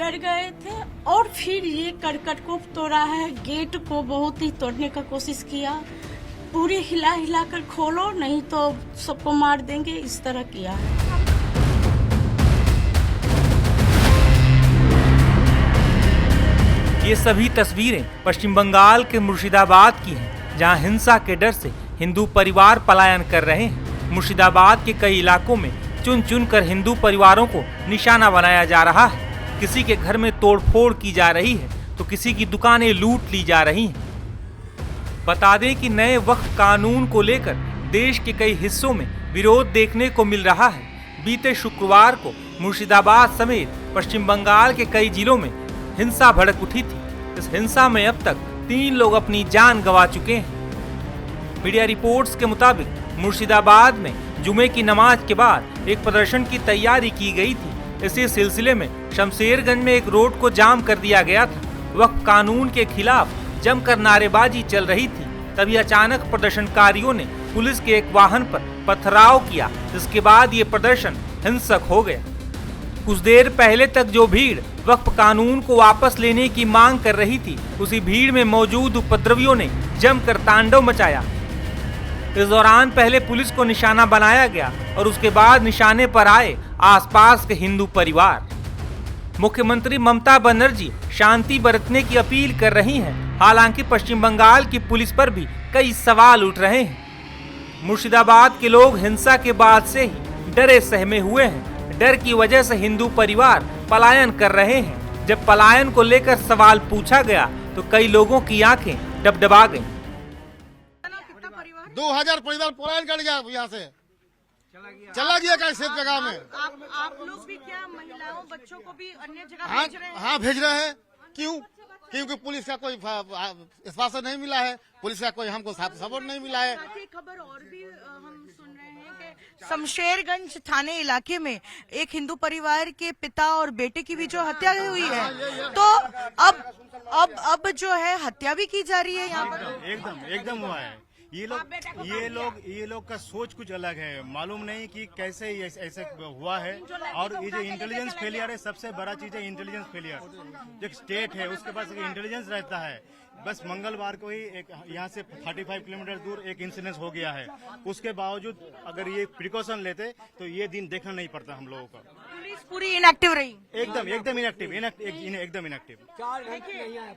डर गए थे और फिर ये करकट को तोड़ा है, गेट को बहुत ही तोड़ने का कोशिश किया, पूरी हिला हिला कर खोलो नहीं तो सबको मार देंगे, इस तरह किया है। ये सभी तस्वीरें पश्चिम बंगाल के मुर्शिदाबाद की हैं, जहां हिंसा के डर से हिंदू परिवार पलायन कर रहे हैं। मुर्शिदाबाद के कई इलाकों में चुन चुन कर हिंदू परिवारों को निशाना बनाया जा रहा है। किसी के घर में तोड़फोड़ की जा रही है तो किसी की दुकानें लूट ली जा रही हैं। बता दें कि नए वक्फ कानून को लेकर देश के कई हिस्सों में विरोध देखने को मिल रहा है। बीते शुक्रवार को मुर्शिदाबाद समेत पश्चिम बंगाल के कई जिलों में हिंसा भड़क उठी थी। इस हिंसा में अब तक 3 लोग अपनी जान गंवा चुके हैं। मीडिया रिपोर्ट्स के मुताबिक मुर्शिदाबाद में जुमे की नमाज के बाद एक प्रदर्शन की तैयारी की गई थी। इसी सिलसिले में शमशेरगंज में एक रोड को जाम कर दिया गया था। वक्फ कानून के खिलाफ जमकर नारेबाजी चल रही थी। तभी अचानक प्रदर्शनकारियों ने पुलिस के एक वाहन पर पथराव किया, जिसके बाद ये प्रदर्शन हिंसक हो गया। कुछ देर पहले तक जो भीड़ वक्फ कानून को वापस लेने की मांग कर रही थी, उसी भीड़ में मौजूद उपद्रवियों ने जमकर तांडव मचाया। इस दौरान पहले पुलिस को निशाना बनाया गया और उसके बाद निशाने पर आए आसपास के हिंदू परिवार। मुख्यमंत्री ममता बनर्जी शांति बरतने की अपील कर रही हैं। हालांकि पश्चिम बंगाल की पुलिस पर भी कई सवाल उठ रहे हैं। मुर्शिदाबाद के लोग हिंसा के बाद से ही डरे सहमे हुए हैं। डर की वजह से हिंदू परिवार पलायन कर रहे हैं। जब पलायन को लेकर सवाल पूछा गया तो कई लोगों की आंखें डबडबा गईं। 2000 परिवार पलायन कर गया, यहाँ से चला गया कहीं सेफ जगह में। आप लोग भी क्या महिलाओं बच्चों को भी अन्य जगह भेज रहे हैं? हाँ भेज रहे हैं। क्यों? क्योंकि पुलिस का कोई आश्वासन नहीं मिला है, पुलिस का कोई हमको सपोर्ट नहीं मिला है। खबर और भी हम सुन रहे हैं कि शमशेरगंज थाने इलाके में एक हिंदू परिवार के पिता और बेटे की भी जो हत्या हुई है, तो अब जो है हत्या भी की जा रही है यहाँ पर। एकदम हुआ है। ये लोग का सोच कुछ अलग है। मालूम नहीं कि कैसे ऐसे हुआ है। और ये जो इंटेलिजेंस फेलियर है, सबसे बड़ा चीज है इंटेलिजेंस फेलियर। जो स्टेट है उसके पास इंटेलिजेंस रहता है। बस मंगलवार को ही एक यहाँ से 35 किलोमीटर दूर एक इंसिडेंट हो गया है। उसके बावजूद अगर ये प्रिकॉशन लेते तो ये दिन देखना नहीं पड़ता हम लोगों को। पुलिस पूरी इनएक्टिव रही। एकदम इनएक्टिव।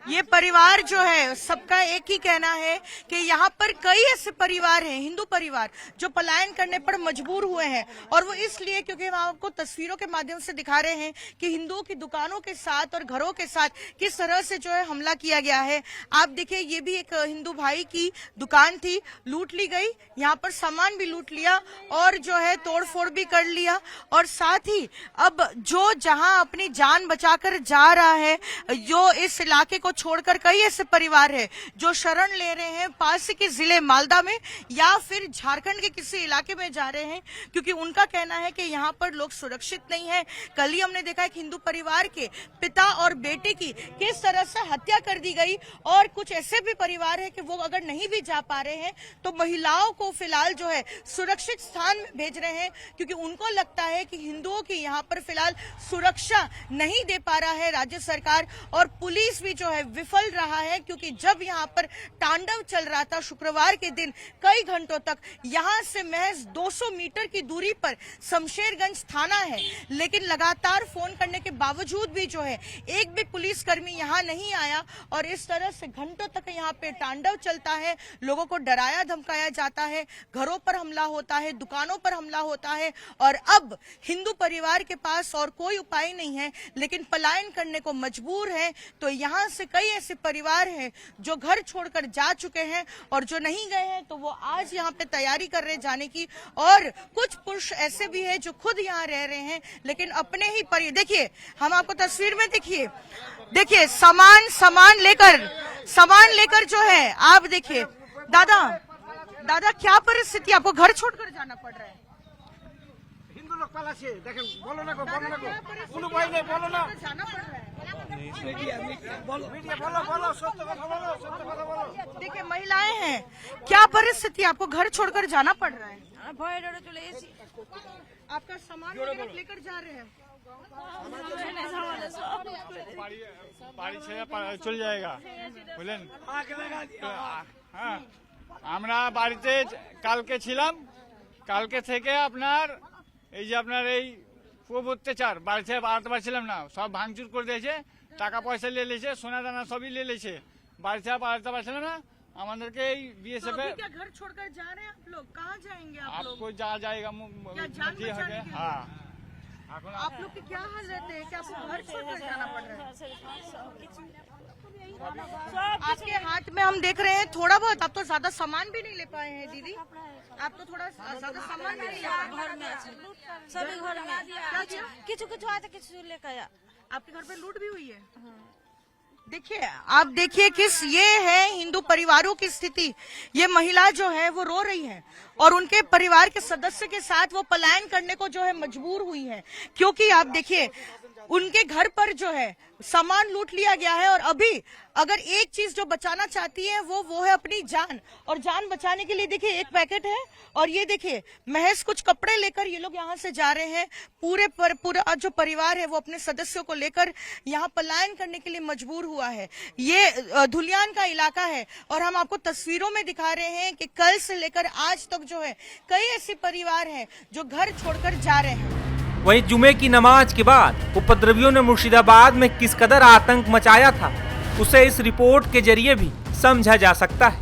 ये परिवार जो है, सबका एक ही कहना है कि यहाँ पर कई ऐसे परिवार हैं, हिंदू परिवार, जो पलायन करने पर मजबूर हुए हैं। और वो इसलिए क्योंकि हम आपको तस्वीरों के माध्यम से दिखा रहे हैं कि हिंदुओं की दुकानों के साथ और घरों के साथ किस तरह से जो है हमला किया गया है। आप देखिए, ये भी एक हिंदू भाई की दुकान थी, लूट ली गई। यहाँ पर सामान भी लूट लिया और जो है तोड़फोड़ भी कर लिया। और साथ ही अब जो जहां अपनी जान बचाकर जा रहा है, जो इस इलाके को छोड़कर कई ऐसे परिवार है जो शरण ले रहे हैं पास के जिले मालदा में या फिर झारखंड के किसी इलाके में जा रहे हैं, क्योंकि उनका कहना है कि यहाँ पर लोग सुरक्षित नहीं है। कल ही हमने देखा एक हिंदू परिवार के पिता और बेटे की किस तरह से हत्या कर दी गई। और कुछ ऐसे भी परिवार है कि वो अगर नहीं भी जा पा रहे हैं तो महिलाओं को फिलहाल जो है सुरक्षित स्थान में भेज रहे हैं, क्योंकि उनको लगता है कि हिंदुओं की यहाँ पर फिलहाल सुरक्षा नहीं दे पा रहा है राज्य सरकार। और पुलिस भी जो है विफल रहा है, क्योंकि जब यहाँ पर तांडव चल रहा था शुक्रवार के दिन कई घंटों तक, यहाँ से महज 200 मीटर की दूरी पर शमशेरगंज थाना है, लेकिन लगातार फोन करने के बावजूद भी जो है एक भी पुलिसकर्मी यहाँ नहीं आया। और इस तरह से घंटों तक यहाँ पे तांडव चलता है। लोगों को डराया धमकाया जाता है, घरों पर हमला होता है, दुकानों पर हमला होता है। और अब हिंदू परिवार के पास और कोई उपाय नहीं है, लेकिन पलायन करने को मजबूर है। तो यहाँ से कई ऐसे परिवार हैं जो घर छोड़कर जा चुके हैं और जो नहीं गए हैं तो वो आज यहाँ पे तैयारी कर रहे जाने की। और कुछ पुरुष ऐसे भी हैं जो खुद यहाँ रह रहे हैं, लेकिन अपने ही देखिए, हम आपको तस्वीर में देखिए सामान लेकर जो है, आप देखिए दादा क्या परिस्थिति, आपको घर छोड़कर जाना पड़ रहा है। हिंदू लोग पला से देखें, बोलो ना बोलो ना जाना पड़ रहा है। बोलो। देखिए, महिलाएं हैं, क्या परिस्थिति, आपको घर छोड़कर जाना पड़ रहा है। आपका सामान वगैरह लेकर जा रहे हैं। বাড়ি ছেড়ে চলে যায়গা বুঝলেন। হ্যাঁ আমরা বাড়িতে কালকে ছিলাম, কালকে থেকে আপনার এই যে আপনার এই খুব অত্যাচার, বাড়ি থেকে বাড়াতে পারছিলাম না, সব ভাঙচুর করে দিয়েছে, টাকা পয়সা নিয়ে লেছে, সোনা দানা সবই নিয়ে লেছে, বাড়ি থেকে বাড়াতে পারছিলাম না। আমাদেরকে এই বিএসএফ क्या घर छोड़कर जा रहे हैं आप लोग? कहाँ जाएंगे आप लोग? आपको जा जाएगा क्या जान जी बचाने है। के लिए? हाँ आप लोग के क्या हाल रहते हैं कि आपको घर छोड़कर जाना पड़ रहा है? आपके हाथ में हम देख रहे हैं थोड़ा बहुत, आप तो ज्यादा सामान भी नहीं ले पाए हैं दीदी, आप तो थोड़ा ज्यादा सामान भी नहीं ले पाए। घर में सभी घर में क्या किया? किचु किचु आते किचु लेकर आया। आपके घर पे लूट भी हुई है? देखिए, आप देखिए किस ये है हिंदू परिवारों की स्थिति। ये महिला जो है वो रो रही है और उनके परिवार के सदस्य के साथ वो पलायन करने को जो है मजबूर हुई है, क्योंकि आप देखिए उनके घर पर जो है सामान लूट लिया गया है और अभी अगर एक चीज जो बचाना चाहती है वो है अपनी जान, और जान बचाने के लिए देखिए एक पैकेट है और ये देखिए महज कुछ कपड़े लेकर ये लोग यहाँ से जा रहे हैं। पूरा जो परिवार है वो अपने सदस्यों को लेकर यहाँ पलायन करने के लिए मजबूर हुआ है। ये धुलियान का इलाका है और हम आपको तस्वीरों में दिखा रहे हैं कि कल से लेकर आज तक जो है कई ऐसे परिवार हैं जो घर छोड़कर जा रहे हैं। वहीं जुमे की नमाज के बाद उपद्रवियों ने मुर्शिदाबाद में किस कदर आतंक मचाया था, उसे इस रिपोर्ट के जरिए भी समझा जा सकता है।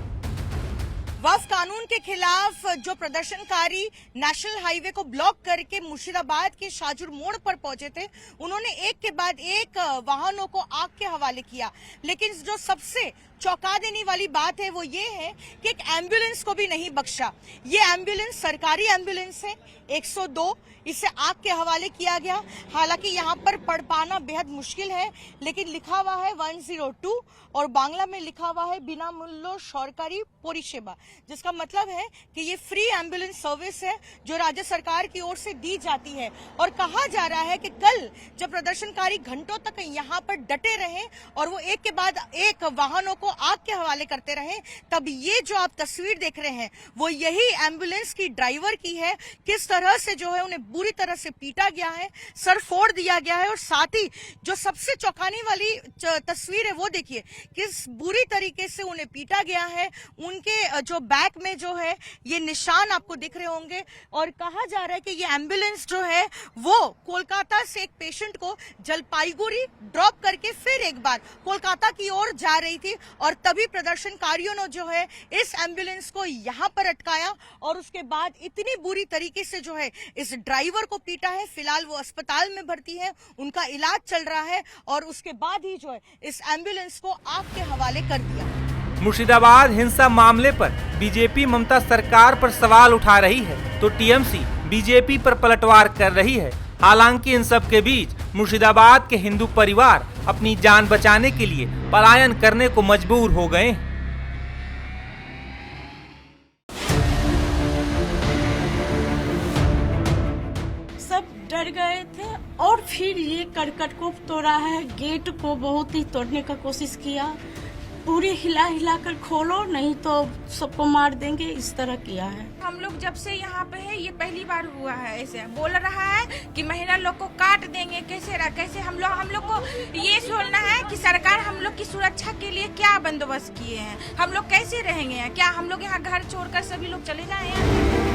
वक्फ कानून के खिलाफ जो प्रदर्शनकारी नेशनल हाईवे को ब्लॉक करके मुर्शिदाबाद के शाहजूर मोड़ पर पहुंचे थे, उन्होंने एक के बाद एक वाहनों को आग के हवाले किया। लेकिन जो सबसे चौंका देने वाली बात है वो ये है कि एक एम्बुलेंस को भी नहीं बख्शा। ये एम्बुलेंस सरकारी एम्बुलेंस है 102, इसे आग के हवाले किया गया। हालांकि यहाँ पर पढ़ पाना बेहद मुश्किल है, लेकिन लिखा हुआ है 102 और बांग्ला में लिखा हुआ है बिना मूल्य सरकारी परिसेवा, जिसका मतलब है कि ये फ्री एम्बुलेंस सर्विस है जो राज्य सरकार की ओर से दी जाती है। और कहा जा रहा है कि कल जब प्रदर्शनकारी घंटों तक यहाँ पर डटे रहे और वो एक के बाद एक वाहनों को आग के हवाले करते रहे, तब ये जो आप तस्वीर देख रहे हैं वो यही एम्बुलेंस की ड्राइवर की है। किस तरह से जो है उन्हें बुरी तरह से पीटा गया है, सर फोड़ दिया गया है, और साथ ही जो सबसे चौंकाने वाली तस्वीर है वो देखिए किस बुरी तरीके से उन्हें पीटा गया है। उनके जो बैक में जो है ये निशान आपको दिख रहे होंगे और कहा जा रहा है कि ये एम्बुलेंस जो है वो कोलकाता से एक पेशेंट को जलपाईगुड़ी ड्रॉप करके फिर एक बार कोलकाता की ओर जा रही थी और तभी प्रदर्शनकारियों ने जो है इस एम्बुलेंस को यहाँ पर अटकाया और उसके बाद इतनी बुरी तरीके से जो है इस ड्राइवर को पीटा है। फिलहाल वो अस्पताल में भर्ती है, उनका इलाज चल रहा है और उसके बाद ही जो है इस एम्बुलेंस को आग के हवाले कर दिया। मुर्शिदाबाद हिंसा मामले पर बीजेपी ममता सरकार पर सवाल उठा रही है तो टीएमसी बीजेपी पर पलटवार कर रही है। हालांकि इन सब के बीच मुर्शिदाबाद के हिंदू परिवार अपनी जान बचाने के लिए पलायन करने को मजबूर हो गए हैं। सब डर गए थे और फिर ये करकट को तोड़ा है, गेट को बहुत ही तोड़ने का कोशिश किया, पूरी हिला हिला कर खोलो नहीं तो सबको मार देंगे, इस तरह किया है। हम लोग जब से यहाँ पे है ये पहली बार हुआ है, ऐसे बोल रहा है कि महिला लोग को काट देंगे, कैसे हम लोग को ये सोचना है कि सरकार हम लोग की सुरक्षा के लिए क्या बंदोबस्त किए हैं, हम लोग कैसे रहेंगे, क्या हम लोग यहाँ घर छोड़कर सभी लोग चले जाए हैं।